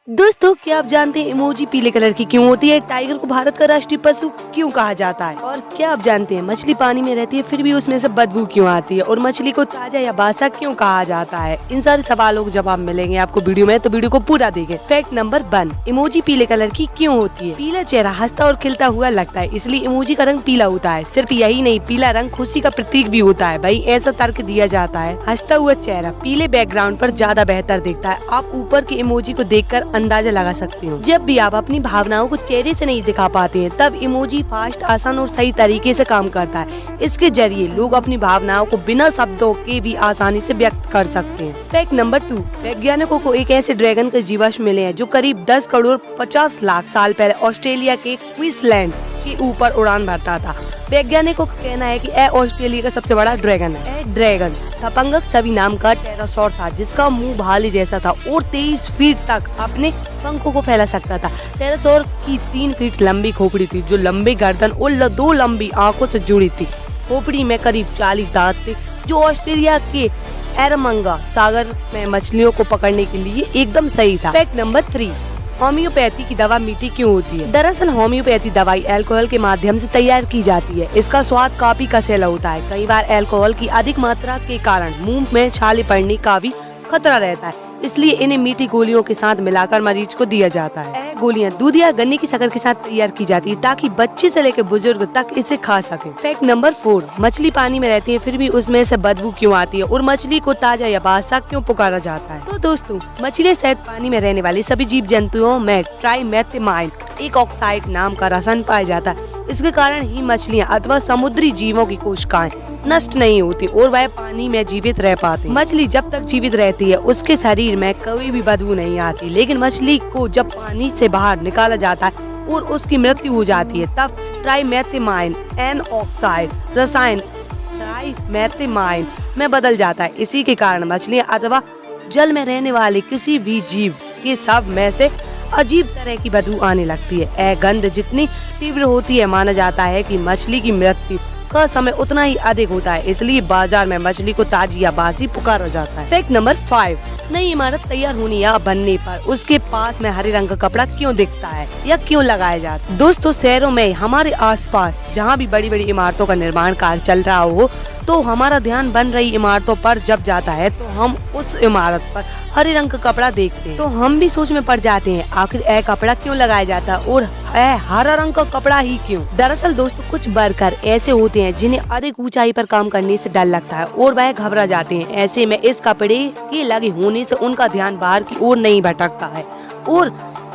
दोस्तों, क्या आप जानते हैं इमोजी पीले कलर की क्यों होती है? टाइगर को भारत का राष्ट्रीय पशु क्यों कहा जाता है? और क्या आप जानते हैं मछली पानी में रहती है फिर भी उसमें से बदबू क्यों आती है? और मछली को ताजा या बासा क्यों कहा जाता है? इन सारे सवालों के जवाब मिलेंगे आपको वीडियो में, तो वीडियो को पूरा देखें। फैक्ट नंबर 1, इमोजी पीले कलर की क्यों होती है? पीला चेहरा हंसता और खिलता हुआ लगता है, इसलिए इमोजी का रंग पीला होता है। सिर्फ यही नहीं, पीला रंग खुशी का प्रतीक भी होता है। भाई ऐसा तर्क दिया जाता है। हंसता हुआ चेहरा पीले बैकग्राउंड पर ज्यादा बेहतर दिखता है। आप ऊपर के इमोजी को देखकर अंदाजा लगा सकते हो। जब भी आप अपनी भावनाओं को चेहरे से नहीं दिखा पाते हैं, तब इमोजी फास्ट, आसान और सही तरीके से काम करता है। इसके जरिए लोग अपनी भावनाओं को बिना शब्दों के भी आसानी से व्यक्त कर सकते हैं। फैक्ट नंबर 2, वैज्ञानिकों को एक ऐसे ड्रैगन के जीवाश्म मिले हैं जो करीब 10 करोड़ 50 लाख साल पहले ऑस्ट्रेलिया के क्वींसलैंड के ऊपर उड़ान भरता था। वैज्ञानिकों का कहना है कि यह ऑस्ट्रेलिया का सबसे बड़ा ड्रैगन है। ड्रैगन थपंगक सभी नाम का टेरासॉर था, जिसका मुंह भाले जैसा था और 23 फीट तक अपने पंखों को फैला सकता था। टेरासॉर की 3 फीट लंबी खोपड़ी थी, जो लंबी गर्दन और 2 लंबी आंखों से जुड़ी थी। खोपड़ी में करीब 40 दांत थे, जो ऑस्ट्रेलिया के एरमंगा सागर में मछलियों को पकड़ने के लिए एकदम सही था। फैक्ट नंबर 3, होम्योपैथी की दवा मीठी क्यों होती है? दरअसल होम्योपैथी दवाई अल्कोहल के माध्यम से तैयार की जाती है। इसका स्वाद काफी कसैला होता है। कई बार अल्कोहल की अधिक मात्रा के कारण मुंह में छाले पड़ने का भी खतरा रहता है, इसलिए इन्हें मीठी गोलियों के साथ मिलाकर मरीज को दिया जाता है। गोलियां दूध या गन्ने की शक्कर के साथ तैयार की जाती है, ताकि बच्चे से लेकर बुजुर्ग तक इसे खा सके। फैक्ट नंबर 4, मछली पानी में रहती है फिर भी उसमें से बदबू क्यों आती है? और मछली को ताजा या बासा क्यों पुकारा जाता है? तो दोस्तों, मछली सहित पानी में रहने वाली सभी जीव जंतुओं में ट्राइमेथामाइन एक ऑक्साइड नाम का रसायन पाया जाता है। इसके कारण ही मछलियाँ अथवा समुद्री जीवों की कोशिकाएं नष्ट नहीं होती और वह पानी में जीवित रह पाती। मछली जब तक जीवित रहती है उसके शरीर में कोई भी बदबू नहीं आती, लेकिन मछली को जब पानी से बाहर निकाला जाता है और उसकी मृत्यु हो जाती है, तब ट्राइमेथामाइन एन ऑक्साइड रसायन ट्राइमेथामाइन में बदल जाता है। इसी के कारण मछलियाँ अथवा जल में रहने वाले किसी भी जीव के शव में से अजीब तरह की बदबू आने लगती है। यह गंध जितनी तीव्र होती है, माना जाता है कि मछली की मृत्यु का समय उतना ही अधिक होता है, इसलिए बाजार में मछली को ताजी या बासी पुकारा जाता है। फैक्ट नंबर 5, नई इमारत तैयार होने या बनने पर उसके पास में हरे रंग का कपड़ा क्यों दिखता है या क्यों लगाया जाता है? दोस्तों, शहरों में हमारे आसपास जहाँ भी बड़ी बड़ी इमारतों का निर्माण कार्य चल रहा हो, तो हमारा ध्यान बन रही इमारतों पर जब जाता है तो हम उस इमारत पर हरे रंग का कपड़ा देखते हैं, तो हम भी सोच में पड़ जाते हैं आखिर यह कपड़ा क्यों लगाया जाता है और हरा रंग का कपड़ा ही क्यों? दरअसल दोस्तों, कुछ वर्कर ऐसे होते हैं जिन्हें अधिक ऊंचाई पर काम करने से डर लगता है और वह घबरा जाते हैं। ऐसे में इस कपड़े के लगे होने से उनका ध्यान बाहर की ओर नहीं भटकता है और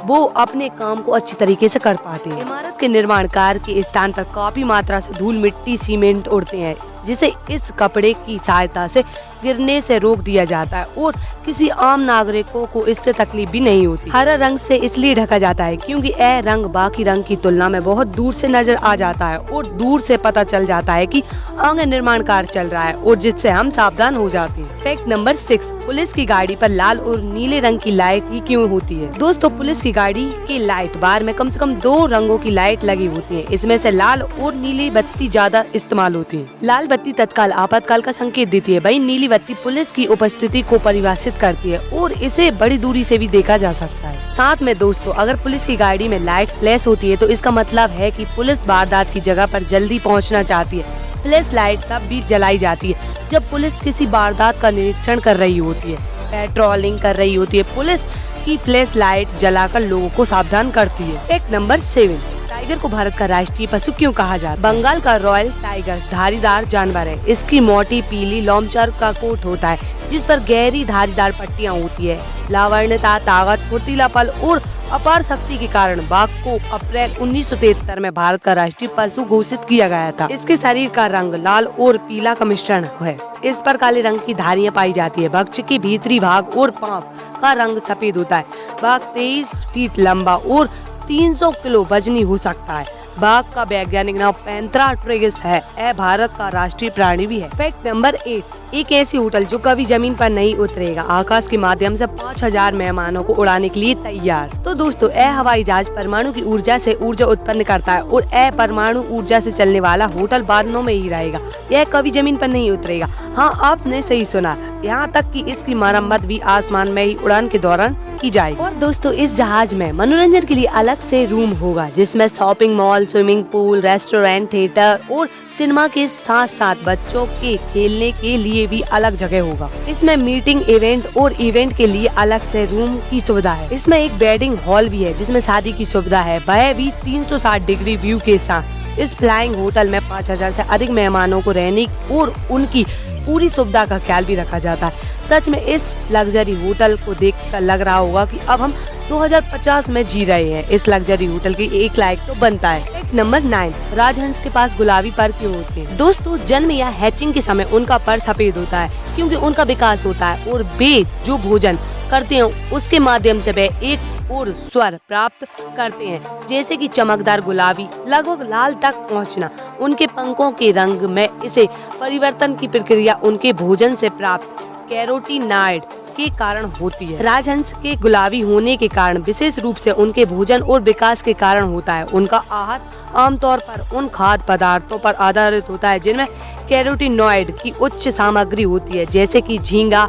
वो अपने काम को अच्छी तरीके से कर पाते हैं। इमारत के निर्माण कार्य के स्थान पर काफी मात्रा से धूल, मिट्टी, सीमेंट उड़ते हैं, जिसे इस कपड़े की सहायता से गिरने से रोक दिया जाता है और किसी आम नागरिकों को इससे तकलीफ भी नहीं होती। हरा रंग से इसलिए ढका जाता है क्योंकि यह रंग बाकी रंग की तुलना में बहुत दूर से नजर आ जाता है और दूर से पता चल जाता है कि आगे निर्माण कार्य चल रहा है, और जिससे हम सावधान हो जाते हैं। फैक्ट नंबर 6, पुलिस की गाड़ी पर लाल और नीले रंग की लाइट ही क्यों होती है? दोस्तों, पुलिस की गाड़ी की लाइट बार में कम से कम 2 रंगों की लाइट लगी होती है। इसमें से लाल और नीली बत्ती ज्यादा इस्तेमाल होती है। लाल बत्ती तत्काल आपातकाल का संकेत देती है, वही नीली बत्ती पुलिस की उपस्थिति को परिभाषित करती है और इसे बड़ी दूरी से भी देखा जा सकता है। साथ में दोस्तों, अगर पुलिस की गाड़ी में लाइट फ्लैश होती है तो इसका मतलब है कि पुलिस वारदात की जगह पर जल्दी पहुंचना चाहती है। फ्लैश लाइट तब भी जलाई जाती है जब पुलिस किसी वारदात का निरीक्षण कर रही होती है, पेट्रोलिंग कर रही होती है। पुलिस की फ्लैश लाइट जलाकर लोगों को सावधान करती है। फैक्ट नंबर 7, टाइगर को भारत का राष्ट्रीय पशु क्यों कहा जाता है? बंगाल का रॉयल टाइगर धारीदार जानवर है। इसकी मोटी पीली लोमचर का कोट होता है, जिस पर गहरी धारीदार पट्टियां होती है। लावण्यता, ताकत, फुर्तीलापन और अपार शक्ति के कारण बाघ को अप्रैल 1973 में भारत का राष्ट्रीय पशु घोषित किया गया था। इसके शरीर का रंग लाल और पीला का मिश्रण है। इस पर काले रंग की धारियां पाई जाती है। वक्ष के भीतरी भाग और पांव का रंग सफेद होता है। बाघ 23 फीट लंबा और 300 किलो वजनी हो सकता है। बाघ का वैज्ञानिक नाम पैंथेरा ट्रिगिस है। यह भारत का राष्ट्रीय प्राणी भी है। फैक्ट नंबर 8, एक ऐसी होटल जो कभी जमीन पर नहीं उतरेगा, आकाश के माध्यम से 5000 मेहमानों को उड़ाने के लिए तैयार। तो दोस्तों, यह हवाई जहाज परमाणु की ऊर्जा से ऊर्जा उत्पन्न करता है और यह परमाणु ऊर्जा से चलने वाला होटल बादलों में ही रहेगा। यह कभी जमीन पर नहीं उतरेगा। हाँ, आपने सही सुना, यहाँ तक कि इसकी मरम्मत भी आसमान में ही उड़ान के दौरान की जाएगी। और दोस्तों इस जहाज में मनोरंजन के लिए अलग से रूम होगा, जिसमें shopping mall, swimming pool, restaurant, theatre और सिनेमा के साथ साथ बच्चों के खेलने के लिए भी अलग जगह होगा। इसमें मीटिंग, इवेंट और इवेंट के लिए अलग से रूम की सुविधा है। इसमें एक वेडिंग हॉल भी है जिसमें शादी की सुविधा है, वह भी 360 डिग्री व्यू के साथ। इस फ्लाइंग होटल में 5000 से अधिक मेहमानों को रहने और उनकी पूरी सुविधा का ख्याल भी रखा जाता है। सच में इस लग्जरी होटल को देखकर लग रहा होगा कि अब हम 2050 में जी रहे हैं। इस लग्जरी होटल की एक लाइक तो बनता है। फैक्ट नंबर 9, राजहंस के पास गुलाबी पर क्यों होते हैं? दोस्तों जन्म या हैचिंग के समय उनका पर सफेद होता है क्योंकि उनका विकास होता है और वे जो भोजन करते हैं उसके माध्यम से वे एक और स्वर प्राप्त करते हैं, जैसे कि चमकदार गुलाबी, लगभग लाल तक पहुंचना। उनके पंखों के रंग में इसे परिवर्तन की प्रक्रिया उनके भोजन से प्राप्त कैरोटीनॉइड के कारण होती है। राजहंस के गुलाबी होने के कारण विशेष रूप से उनके भोजन और विकास के कारण होता है। उनका आहार आमतौर पर उन खाद्य पदार्थों पर आधारित होता है जिनमें कैरोटीनॉइड की उच्च सामग्री होती है, जैसे कि झींगा,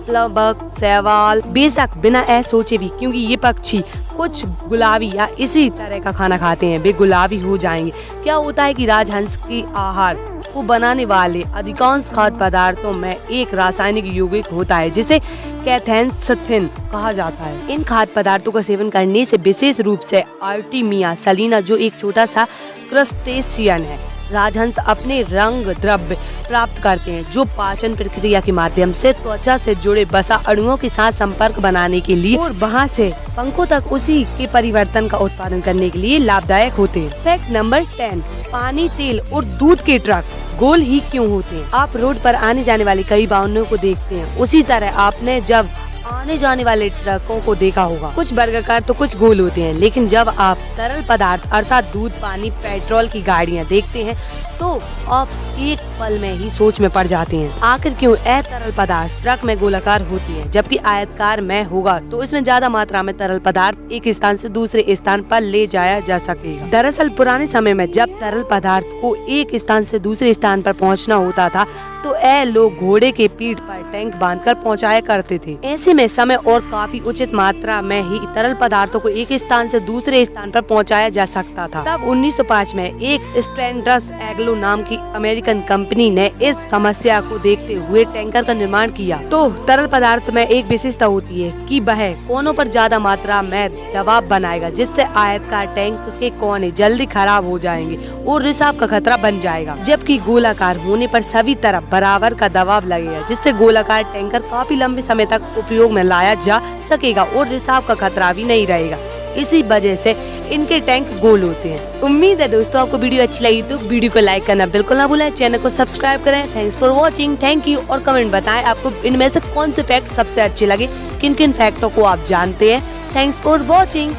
प्लवक, शैवाल। बेशक बिना सोचे भी, क्योंकि ये पक्षी कुछ गुलाबी या इसी तरह का खाना खाते हैं, वे गुलाबी हो जाएंगे। क्या होता है कि राजहंस की आहार को बनाने वाले अधिकांश खाद्य पदार्थों में एक रासायनिक यौगिक होता है जिसे कैथेनसिन कहा जाता है। इन खाद्य पदार्थों का सेवन करने से विशेष रूप से आर्टेमिया सलीना, जो एक छोटा सा क्रस्टेशियन है, राजहंस अपने रंग द्रव्य प्राप्त करते हैं जो पाचन प्रक्रिया के माध्यम से त्वचा से जुड़े वसा अणुओं के साथ संपर्क बनाने के लिए और वहां से पंखों तक उसी के परिवर्तन का उत्पादन करने के लिए लाभदायक होते हैं। फैक्ट नंबर 10, पानी, तेल और दूध के ट्रक गोल ही क्यों होते हैं? आप रोड पर आने जाने वाले कई वाहनों को देखते हैं, उसी तरह आपने जब आने जाने वाले ट्रकों को देखा होगा। कुछ वर्गाकार तो कुछ गोल होते हैं, लेकिन जब आप तरल पदार्थ अर्थात दूध, पानी, पेट्रोल की गाड़ियां देखते हैं तो आप एक पल में ही सोच में पड़ जाते हैं, आखिर क्यों तरल पदार्थ ट्रक में गोलाकार होती है जबकि आयताकार में होगा तो इसमें ज्यादा मात्रा में तरल पदार्थ एक स्थान से दूसरे स्थान पर ले जाया जा सकेगा। दरअसल पुराने समय में जब तरल पदार्थ को एक स्थान से दूसरे स्थान पर पहुंचना होता था तो लोग घोड़े के पीठ पर टैंक बांधकर पहुंचाया करते थे। ऐसे में समय और काफी उचित मात्रा में ही तरल पदार्थों को एक स्थान से दूसरे स्थान पर पहुंचाया जा सकता था। तब 1905 में एक स्टैंडर्स एग्लो नाम की अमेरिकन कंपनी ने इस समस्या को देखते हुए टैंकर का निर्माण किया। तो तरल पदार्थ में एक विशेषता होती है कि वह कोनों पर ज्यादा मात्रा में दबाव बनाएगा, जिससे आयताकार टैंक के कोने जल्दी खराब हो जाएंगे और रिसाव का खतरा बन जाएगा, जबकि गोलाकार होने पर सभी तरफ बराबर का दबाव लगेगा, जिससे गोलाकार टैंकर काफी लंबे समय तक उपयोग में लाया जा सकेगा और रिसाव का खतरा भी नहीं रहेगा। इसी वजह से इनके टैंक गोल होते हैं। उम्मीद है दोस्तों आपको वीडियो अच्छी लगी तो वीडियो को लाइक करना बिल्कुल ना भूलें, चैनल को सब्सक्राइब करें। Thanks for watching, thank you. और कमेंट बताएं आपको इनमें से कौन से फैक्ट सबसे अच्छे लगे, किन किन फैक्टों को आप जानते हैं। Thanks for watching.